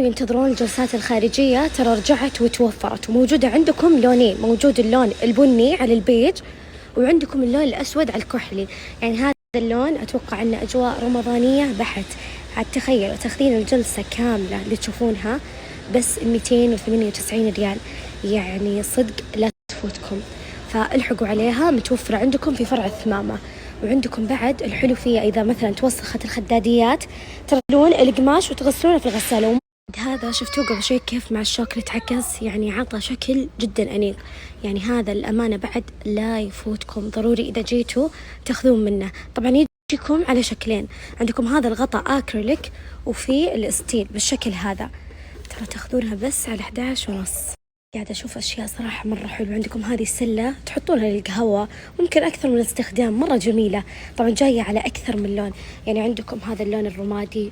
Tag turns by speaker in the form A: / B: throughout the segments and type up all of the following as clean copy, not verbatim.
A: ينتظرون الجلسات الخارجية ترى رجعت وتوفرت، وموجودة عندكم لونين، موجود اللون البني على البيج وعندكم اللون الأسود على الكحلي. يعني هذا اللون أتوقع أنه أجواء رمضانية بحت. عاد تخيلوا تاخذين الجلسة كاملة اللي تشوفونها بس 298 ريال، يعني صدق لا تفوتكم، فالحقوا عليها. متوفرة عندكم في فرع الثمامة. وعندكم بعد الحلو فيها إذا مثلا توسخت الخداديات تغسلون القماش وتغسلونه في الغسالة. هذا شفتوه قبل شوي كيف مع الشوكليت عكس، يعني عطى شكل جدا أنيق. يعني هذا الأمانة بعد لا يفوتكم، ضروري إذا جيتوا تاخذون منه. طبعا يجيكم على شكلين، عندكم هذا الغطاء أكريليك وفي الستيل بالشكل هذا، ترى تاخذونها بس على 11 ونص. قاعدة أشوف أشياء صراحة مرة حلوة. عندكم هذه السلة تحطونها للقهوة، ممكن أكثر من استخدام، مرة جميلة. طبعا جاية على أكثر من لون، يعني عندكم هذا اللون الرمادي،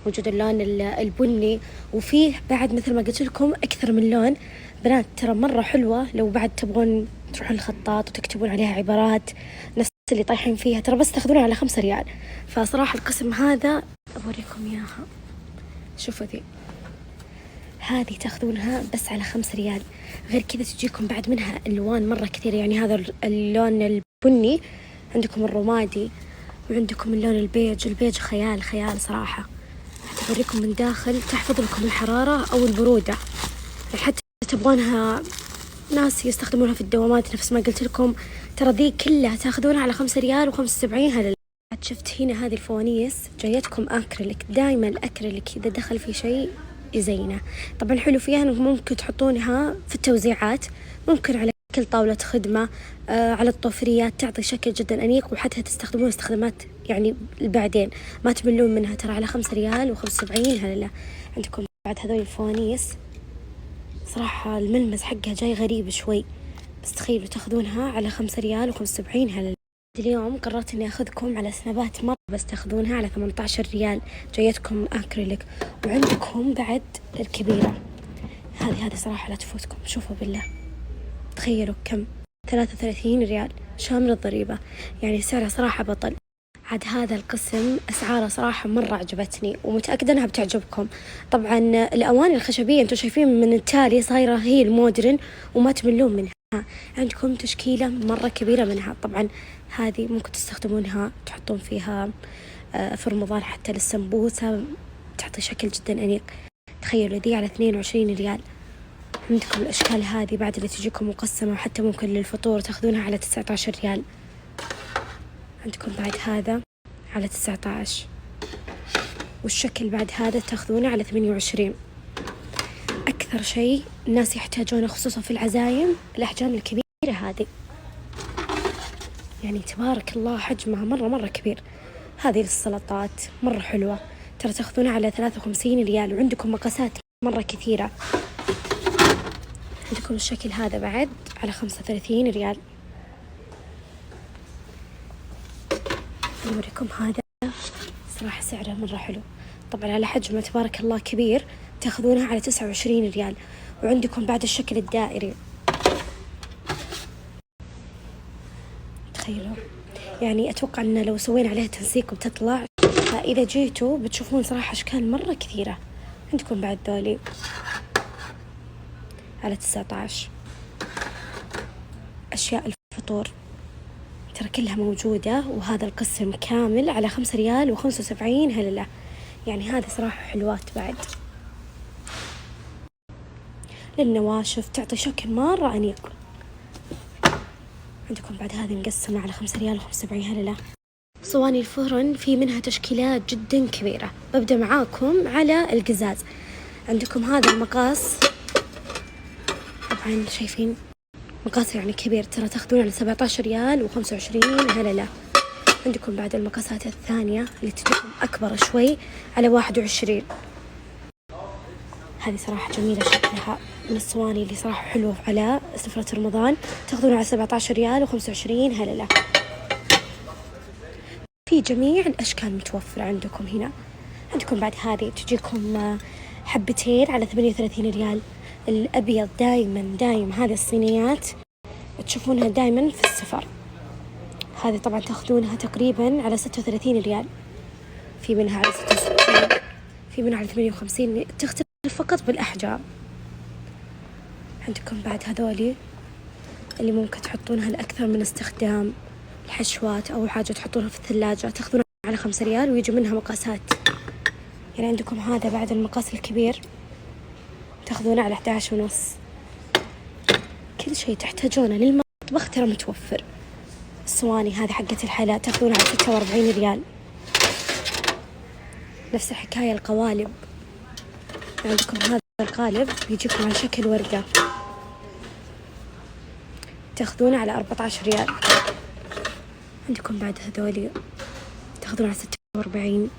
A: موجود اللون البني، وفيه بعد مثل ما قلت لكم أكثر من لون. بنات ترى مرة حلوة، لو بعد تبغون تروحون الخطاط وتكتبون عليها عبارات نفس اللي طايحين فيها، ترى بس تاخذونها على 5 ريال. فصراحة القسم هذا أوريكم إياها، شوفوا ذي، هذه تاخذونها بس على 5 ريال. غير كذا تجيكم بعد منها ألوان مرة كثير، يعني هذا اللون البني، عندكم الرمادي، وعندكم اللون البيج. البيج خيال خيال صراحة. أوريكم من داخل تحفظ لكم الحرارة أو البرودة، حتى تبغونها ناس يستخدمونها في الدوامات نفس ما قلت لكم، ترى ذي كلها تاخذونها على 5 ريال و75. هذا شفت هنا هذه الفوانيس جايتكم أكريليك. دائما الأكريليك إذا دخل في شيء يزينه. طبعا حلو فيها أنه ممكن تحطونها في التوزيعات، ممكن على كل طاولة خدمة، على الطوفريات، تعطي شكل جدا أنيق، وحتى تستخدمون استخدامات يعني بعدين ما تملون منها. ترى على 5 ريال و75. هلا عندكم بعد هذول الفوانيس، صراحة الملمس حقها جاي غريب شوي، بس تخيلوا تاخذونها على 5 ريال و75. هلا اليوم قررت اني اخذكم على سنابات مرة، بس تاخذونها على 18 ريال، جايتكم اكريليك. وعندكم بعد الكبيرة هذه صراحة لا تفوتكم، شوفوا بالله، تخيلوا كم، 33 ريال شامل الضريبة، يعني سعرها صراحة بطل. عاد هذا القسم أسعاره صراحة مرة عجبتني، ومتأكدة أنها بتعجبكم. طبعا الأواني الخشبية أنتم شايفين من التالي صايرة هي المودرن وما تملون منها. عندكم تشكيلة مرة كبيرة منها. طبعا هذه ممكن تستخدمونها تحطون فيها في رمضان حتى للسمبوسة، تعطي شكل جدا أنيق. تخيلوا ذي على 22 ريال. عندكم الأشكال هذه بعد اللي تجيكم مقسمة، وحتى ممكن للفطور تاخذونها على 19 ريال. عندكم بعد هذا على 19، والشكل بعد هذا تاخذونه على 28. أكثر شيء الناس يحتاجونه خصوصا في العزايم الأحجام الكبيرة هذه، يعني تبارك الله حجمها مرة كبير. هذه للسلطات مرة حلوة، ترى تاخذونها على 53 ريال. وعندكم مقاسات مرة كثيرة. عندكم الشكل هذا بعد على 35 ريال. أوريكم هذا صراحة سعره مرة حلو، طبعا على حجمه تبارك الله كبير، تاخذونها على 29 ريال. وعندكم بعد الشكل الدائري، تخيلوا، يعني أتوقع أن لو سوينا عليها تنسيق بتطلع. فإذا جيتوا بتشوفون صراحة أشكال مرة كثيرة. عندكم بعد ذولي على 19. أشياء الفطور ترى كلها موجودة، وهذا القسم كامل على 5 ريال و75. هلا يعني هذه صراحة حلوات بعد للنواشف، تعطي شكل مرة أنيق. عندكم بعد هذه مقسمة على 5 ريال و75. هلا صواني الفرن في منها تشكيلات جدا كبيرة. ببدأ معاكم على القزاز. عندكم هذا المقاس، طبعا شايفين مقاس يعني كبير، ترى تاخذون على 17 ريال و25. هلا عندكم بعد المقاسات الثانية اللي تجيكم أكبر شوي على 21. هذه صراحة جميلة، شكلها من الصواني اللي صراحة حلوة على سفرة رمضان، تاخذون على 17 ريال و25. هلا في جميع الأشكال متوفرة عندكم هنا. عندكم بعد هذه تجيكم حبتين على 38 ريال. الأبيض دايم هذه الصينيات تشوفونها دايما في السفر. هذه طبعا تاخذونها تقريبا على 36 ريال. في منها على 66، في منها على 58، تختلف فقط بالأحجام. عندكم بعد هذولي اللي ممكن تحطونها لأكثر من استخدام، الحشوات أو حاجة تحطونها في الثلاجة، تاخذونها على 5 ريال ويجي منها مقاسات. يعني عندكم هذا بعد المقاس الكبير تاخذونه على 11.5. كل شيء تحتاجونه للمطبخ ترى متوفر. الصواني هذه حقة الحلا تاخذونها على 46 ريال. نفس الحكاية القوالب، عندكم هذا القالب بيجيكم على شكل وردة تاخذونه على 14 ريال. عندكم بعد هذولي تاخذونه على 46.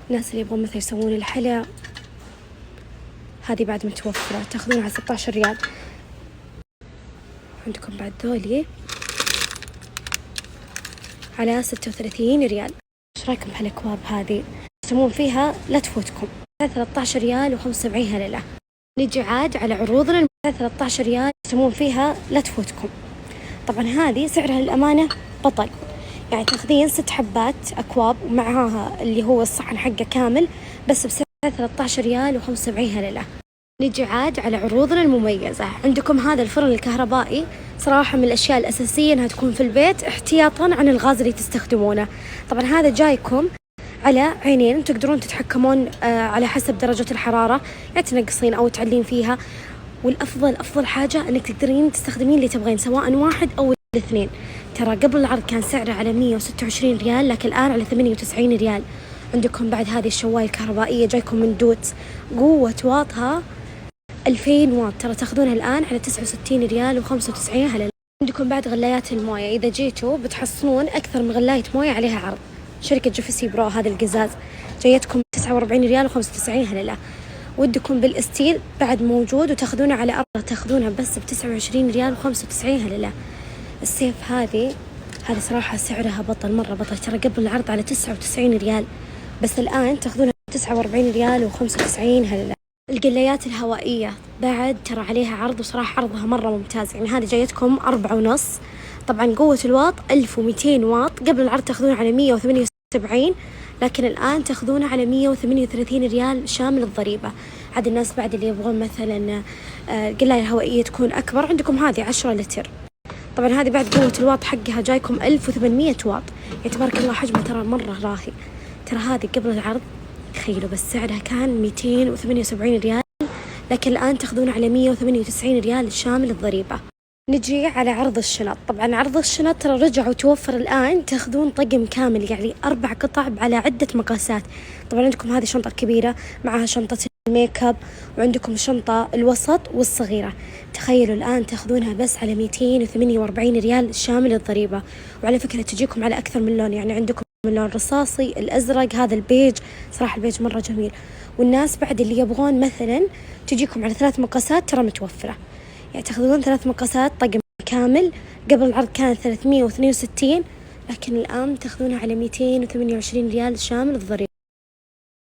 A: الناس اللي يبغون مثلا يسوون الحلا هذه بعد متوفرة تاخذونها على 16 ريال. عندكم بعد ذولي على 36 ريال. ايش رايكم بهالاكواب هذه؟ تسمون فيها لا تفوتكم، 13 ريال و75 هللة. نجي عاد على عروضنا 13 ريال تسمون فيها لا تفوتكم. طبعا هذه سعرها للأمانة بطل، يعني تاخذين 6 حبات أكواب ومعها اللي هو الصحن حقه كامل بس بسعر 13 ريال و75 هللة. نجي عاد على عروضنا المميزة. عندكم هذا الفرن الكهربائي، صراحة من الأشياء الأساسية أنها تكون في البيت احتياطا عن الغاز اللي تستخدمونه. طبعا هذا جايكم على عينين تقدرون تتحكمون على حسب درجة الحرارة، يعني تنقصين أو تعلين فيها. والأفضل أفضل حاجة أنك تقدرين تستخدمين اللي تبغين سواء واحد أو الاثنين. ترى قبل العرض كان سعره على 126 ريال لكن الآن على 98 ريال. عندكم بعد هذه الشواية الكهربائية جايكم من دوت، قوة واطها 2000 واط، ترى تاخذونها الآن على 69 ريال و95 هللة. عندكم بعد غلايات الموية، إذا جيتوا بتحصلون أكثر من غلاية موية عليها عرض. شركة جيفسي برو هذا القزاز جايتكم 49 ريال و95 هللة. ودكم بالاستيل بعد موجود وتاخذونه على أرض، تاخذونها بس ب29 ريال و95 هللة. السيف هذه صراحة سعرها بطل، مرة بطل، ترى قبل العرض على 99 ريال بس الآن تاخذونها 49 ريال و95 هللة. القلايات الهوائية بعد ترى عليها عرض، وصراحة عرضها مرة ممتاز. يعني هذه جايتكم 4.5، طبعا قوة الواط 1200 واط، قبل العرض تاخذونها على 178 لكن الآن تاخذونها على 138 ريال شامل الضريبة. عاد الناس بعد اللي يبغون مثلا القلاية الهوائية تكون أكبر، عندكم هذه 10 لتر. طبعا هذه بعد قوة الواط حقها جايكم 1800 واط، يعني تبارك الله حجمها ترى مرة راهي. ترى هذه قبل العرض تخيلوا بس سعرها كان 278 ريال لكن الآن تاخذونها على 198 ريال شامل الضريبة. نجي على عرض الشنط. طبعا عرض الشنط ترى رجع وتوفر الآن، تاخذون طقم كامل يعني 4 قطع على عدة مقاسات. طبعا عندكم هذه شنطة كبيرة معها شنطة الميك اب، وعندكم الشنطة الوسط والصغيرة. تخيلوا الآن تاخذونها بس على 248 ريال شامل الضريبة. وعلى فكرة تجيكم على أكثر من لون، يعني عندكم اللون الرصاصي، الأزرق، هذا البيج، صراحة البيج مرة جميل. والناس بعد اللي يبغون مثلا تجيكم على 3 مقاسات ترى متوفرة، يعني تاخذون 3 مقاسات طقم كامل. قبل العرض كانت 362 لكن الآن تاخذونها على 228 ريال شامل الضريبة.